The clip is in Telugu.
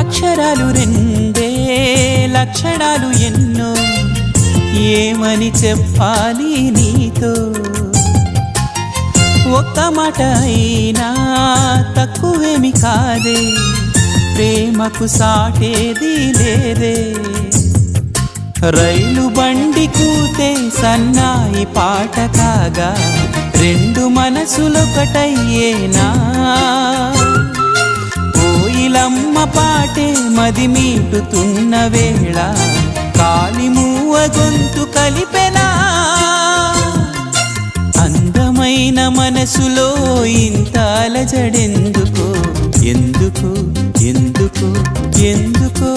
అక్షరాలు రెండే లక్షణాలు ఎన్నో ఏమని చెప్పాలి నీతో ఒక్క మాట అయినా తక్కువేమి కాదే ప్రేమకు సాటేది లేదే రైలు బండి కూతే సన్నాయి పాట కాగా రెండు మనసులొకటయ్యేనా కోయిలమ్మ పాటే మది మీటుతున్న వేళ కాలిమూవ గొంతు కలిపెనా అందమైన మనసులో ఇంత అలజడెందుకో ఎందుకో ఎందుకో ఎందుకో